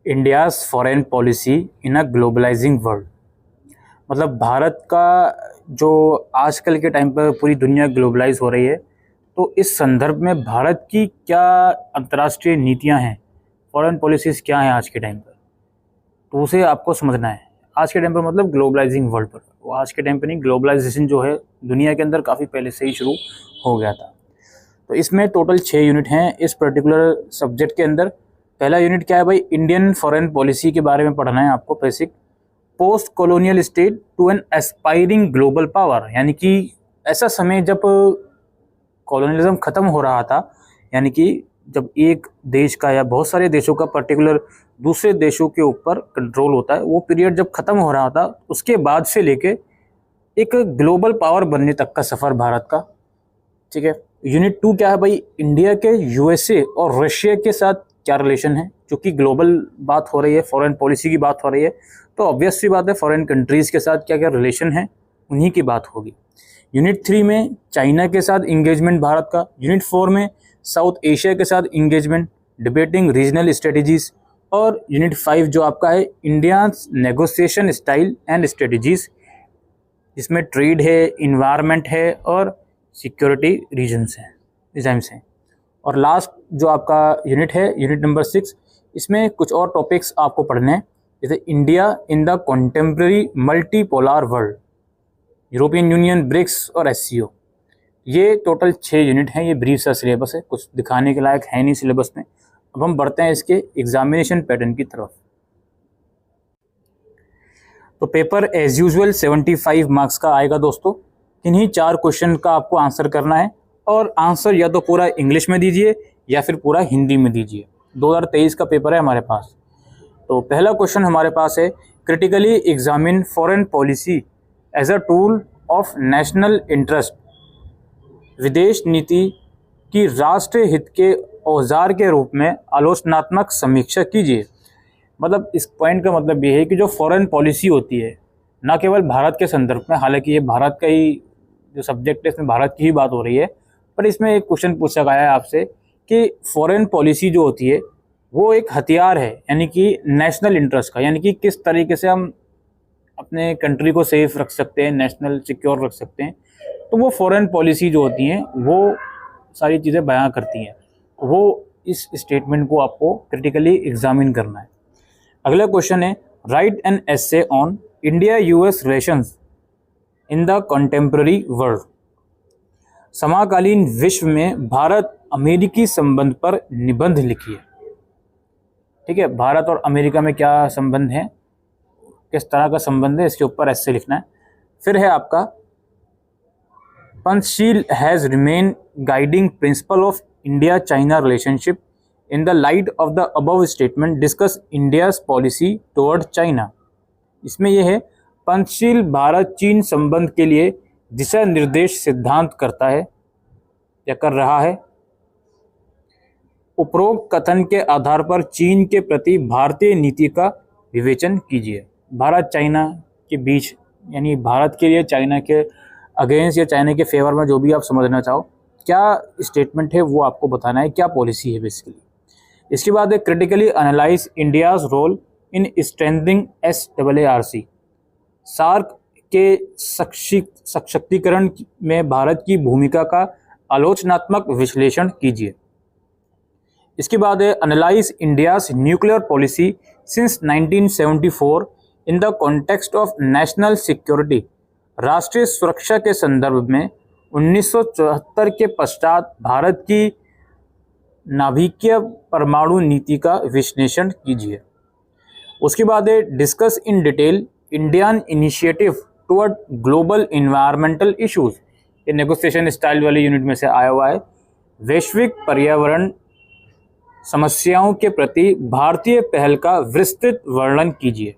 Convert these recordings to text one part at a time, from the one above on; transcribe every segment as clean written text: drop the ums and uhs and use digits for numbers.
India's foreign policy in a globalizing world. मतलब भारत का जो आजकल के टाइम पर पूरी दुनिया ग्लोबलाइज हो रही है, तो इस संदर्भ में भारत की क्या अंतर्राष्ट्रीय नीतियां हैं, फॉरेन पॉलिसीज़ क्या हैं आज के टाइम पर, तो उसे आपको समझना है। आज के टाइम पर मतलब ग्लोबलाइजिंग वर्ल्ड पर, वो आज के टाइम पर नहीं, ग्लोबलाइजेशन जो है दुनिया के अंदर काफ़ी पहले से ही शुरू हो गया था। तो इसमें टोटल 6 यूनिट हैं इस पर्टिकुलर सब्जेक्ट के अंदर। पहला यूनिट क्या है भाई, इंडियन फॉरेन पॉलिसी के बारे में पढ़ना है आपको basic. Post colonial state to an aspiring global power, यानी कि ऐसा समय जब कॉलोनियलिज्म ख़त्म हो रहा था, यानी कि जब एक देश का या बहुत सारे देशों का पर्टिकुलर दूसरे देशों के ऊपर कंट्रोल होता है, वो पीरियड जब ख़त्म हो रहा था, उसके बाद से लेके एक ग्लोबल पावर बनने तक का सफ़र भारत का। ठीक है। यूनिट 2 क्या है भाई, इंडिया के यूएसए और रशिया के साथ क्या रिलेशन है। क्योंकि ग्लोबल बात हो रही है, फॉरेन पॉलिसी की बात हो रही है, तो ऑब्वियस सी बात है फॉरेन कंट्रीज़ के साथ क्या क्या रिलेशन है, उन्हीं की बात होगी। यूनिट 3 में चाइना के साथ इंगेजमेंट भारत का। यूनिट 4 में साउथ एशिया के साथ इंगेजमेंट, डिबेटिंग रीजनल स्ट्रेटजीज़। और यूनिट 5 जो आपका है, India's negotiation style and strategies, इसमें ट्रेड है, इन्वायरमेंट है और सिक्योरिटी रीजन्स हैं, रिजाइम्स हैं। और लास्ट जो आपका यूनिट है, यूनिट नंबर 6, इसमें कुछ और टॉपिक्स आपको पढ़ने हैं, जैसे India in the contemporary multipolar world, European Union, BRICS और एससीओ। ये टोटल 6 यूनिट हैं। ये ब्रीफ सा सिलेबस है, कुछ दिखाने के लायक है नहीं सिलेबस में। अब हम बढ़ते हैं इसके एग्जामिनेशन पैटर्न की तरफ। तो पेपर एज यूजुअल 75 मार्क्स का आएगा दोस्तों। इन्हीं 4 क्वेश्चन का आपको आंसर करना है, और आंसर या तो पूरा इंग्लिश में दीजिए या फिर पूरा हिंदी में दीजिए। 2023 का पेपर है हमारे पास। तो पहला क्वेश्चन हमारे पास है, critically examine foreign policy as a tool of national interest. विदेश नीति की राष्ट्र हित के औजार के रूप में आलोचनात्मक समीक्षा कीजिए। मतलब इस पॉइंट का मतलब ये है कि जो फॉरेन पॉलिसी होती है, ना केवल भारत के संदर्भ में, हालांकि ये भारत का ही जो सब्जेक्ट है, इसमें भारत की ही बात हो रही है, पर इसमें एक क्वेश्चन पूछा गया है आपसे कि फॉरेन पॉलिसी जो होती है वो एक हथियार है, यानी कि नेशनल इंटरेस्ट का, यानी कि किस तरीके से हम अपने कंट्री को सेफ रख सकते हैं, नेशनल सिक्योर रख सकते हैं। तो वो फॉरेन पॉलिसी जो होती हैं वो सारी चीज़ें बयां करती हैं। वो इस स्टेटमेंट को आपको क्रिटिकली एग्जामिन करना है। अगला क्वेश्चन है, right an essay on India US relations in the contemporary world. समकालीन विश्व में भारत अमेरिकी संबंध पर निबंध लिखिए। ठीक है, भारत और अमेरिका में क्या संबंध है, किस तरह का संबंध है, इसके ऊपर ऐसे लिखना है। फिर है आपका, Panchsheel has remain guiding principle of India China relationship in the light of the above statement, discuss India's policy toward China. इसमें यह है, पंचशील भारत चीन संबंध के लिए दिशा निर्देश सिद्धांत करता है या कर रहा है। उपरोक्त कथन के आधार पर चीन के प्रति भारतीय नीति का विवेचन कीजिए। भारत चाइना के बीच, यानी भारत के लिए चाइना के अगेंस्ट या चाइना के फेवर में, जो भी आप समझना चाहो, क्या स्टेटमेंट है वो आपको बताना है, क्या पॉलिसी है बेसिकली। इसके बाद है, critically analyse India's role in strengthening SAARC। SAARC के सशक्तिकरण में भारत की भूमिका का आलोचनात्मक विश्लेषण कीजिए। इसके बाद है, analyse India's nuclear policy since 1974 in the context of national security. राष्ट्रीय सुरक्षा के संदर्भ में 1974 के पश्चात भारत की नाभिकीय परमाणु नीति का विश्लेषण कीजिए। उसके बाद है, discuss in detail Indian initiative toward global environmental issues. ये नेगोशिएशन स्टाइल वाले यूनिट में से आया हुआ है। वैश्विक पर्यावरण समस्याओं के प्रति भारतीय पहल का विस्तृत वर्णन कीजिए।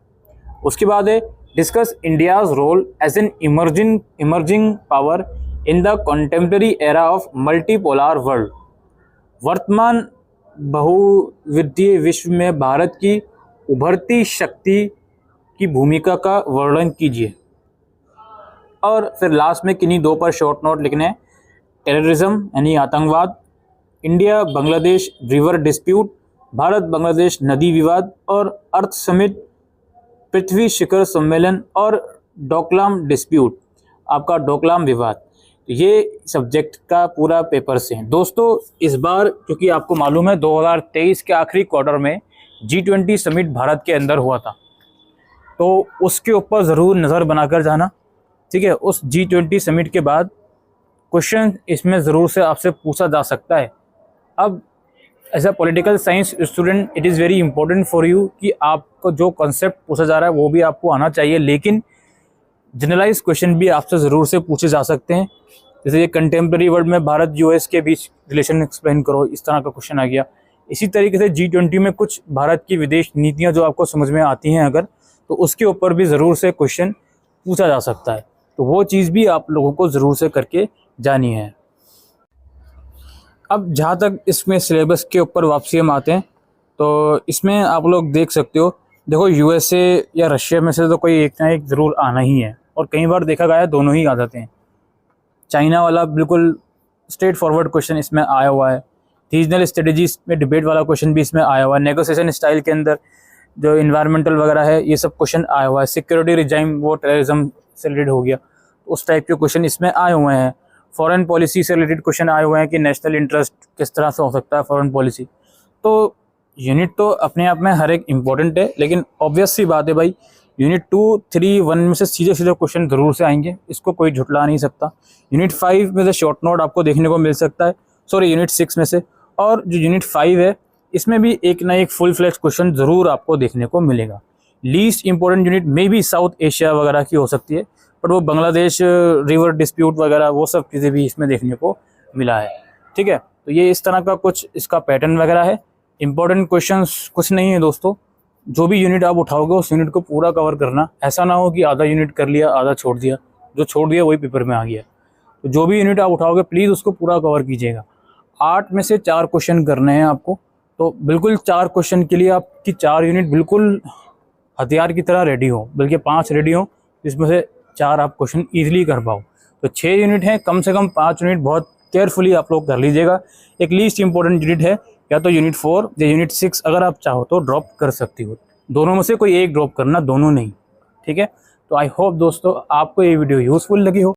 उसके बाद है, discuss India's role as an emerging power in the contemporary era of multipolar world. वर्तमान बहुविधीय विश्व में भारत की उभरती शक्ति की भूमिका का वर्णन कीजिए। और फिर लास्ट में किन्हीं 2 पर शॉर्ट नोट लिखने हैं। टेररिज्म यानी आतंकवाद, India Bangladesh river dispute, Bharat Bangladesh नदी विवाद और अर्थ समिट, पृथ्वी शिखर सम्मेलन और डोकलाम डिस्प्यूट, आपका डोकलाम विवाद। ये सब्जेक्ट का पूरा पेपर से है दोस्तों। इस बार क्योंकि आपको मालूम है 2023 के आखिरी क्वार्टर में G20 समिट भारत के अंदर हुआ था, तो उसके ऊपर ज़रूर नज़र बनाकर जाना, ठीक है। उस G20 समिट के बाद क्वेश्चन इसमें ज़रूर से आपसे पूछा जा सकता है। अब as a political science student it is very important for you कि आपको जो कॉन्सेप्ट पूछा जा रहा है वो भी आपको आना चाहिए, लेकिन जनरलाइज क्वेश्चन भी आपसे ज़रूर से पूछे जा सकते हैं। जैसे ये कंटेम्प्रेरी वर्ल्ड में भारत US के बीच रिलेशन एक्सप्लेन करो, इस तरह का क्वेश्चन आ गया। इसी तरीके से G20 में कुछ भारत की विदेश नीतियाँ जो आपको समझ में आती हैं अगर, तो उसके ऊपर भी ज़रूर से क्वेश्चन पूछा जा सकता है। तो वो चीज़ भी आप लोगों को ज़रूर से करके जानी है। अब जहाँ तक इसमें सिलेबस के ऊपर वापसी हम आते हैं, तो इसमें आप लोग देख सकते हो, देखो USA या रशिया में से तो कोई एक ना एक ज़रूर आना ही है, और कई बार देखा गया है दोनों ही आ जाते हैं। चाइना वाला बिल्कुल स्ट्रेट फॉरवर्ड क्वेश्चन इसमें आया हुआ है। रीजनल स्ट्रेटजीज में डिबेट वाला क्वेश्चन भी इसमें आया हुआ है। नेगोशिएशन स्टाइल के अंदर जो इन्वायरमेंटल वगैरह है ये सब क्वेश्चन आया हुआ है। सिक्योरिटी रिजाइम वो टेररिज्म से रिलेटेड हो गया, उस टाइप के क्वेश्चन इसमें आए हुए हैं। फॉरेन पॉलिसी से रिलेटेड क्वेश्चन आए हुए हैं कि नेशनल इंटरेस्ट किस तरह से हो सकता है फॉरेन पॉलिसी। तो यूनिट तो अपने आप में हर एक इम्पोर्टेंट है, लेकिन ऑब्वियस सी बात है भाई, यूनिट 2, 3, 1 में से सीधे सीधे क्वेश्चन ज़रूर से आएंगे, इसको कोई झुटला नहीं सकता। यूनिट 5 में से शॉर्ट नोट आपको देखने को मिल सकता है, सॉरी यूनिट 6 में से। और जो यूनिट 5 है इसमें भी एक ना एक फुल फ्लैश क्वेश्चन ज़रूर आपको देखने को मिलेगा। लीस्ट इंपॉर्टेंट यूनिट मे भी साउथ एशिया वगैरह की हो सकती है, बट वो बांग्लादेश रिवर डिस्प्यूट वगैरह वो सब चीज़ें भी इसमें देखने को मिला है, ठीक है। तो ये इस तरह का कुछ इसका पैटर्न वगैरह है। इंपॉर्टेंट क्वेश्चंस कुछ नहीं है दोस्तों, जो भी यूनिट आप उठाओगे उस यूनिट को पूरा कवर करना। ऐसा ना हो कि आधा यूनिट कर लिया आधा छोड़ दिया, जो छोड़ दिया वही पेपर में आ गया। तो जो भी यूनिट आप उठाओगे प्लीज़ उसको पूरा कवर कीजिएगा। 8 में से 4 क्वेश्चन करने हैं आपको, तो बिल्कुल 4 क्वेश्चन के लिए आपकी 4 यूनिट बिल्कुल हथियार की तरह रेडी हो, बल्कि 5 रेडी हो, जिसमें से 4 आप क्वेश्चन ईजिली कर पाओ। तो 6 यूनिट हैं, कम से कम 5 यूनिट बहुत केयरफुली आप लोग कर लीजिएगा। एक लीस्ट इंपॉर्टेंट यूनिट है, या तो यूनिट 4 या यूनिट 6 अगर आप चाहो तो ड्रॉप कर सकती हो। दोनों में से कोई एक ड्रॉप करना, दोनों नहीं, ठीक है। तो आई होप दोस्तों आपको ये वीडियो यूज़फुल लगी हो।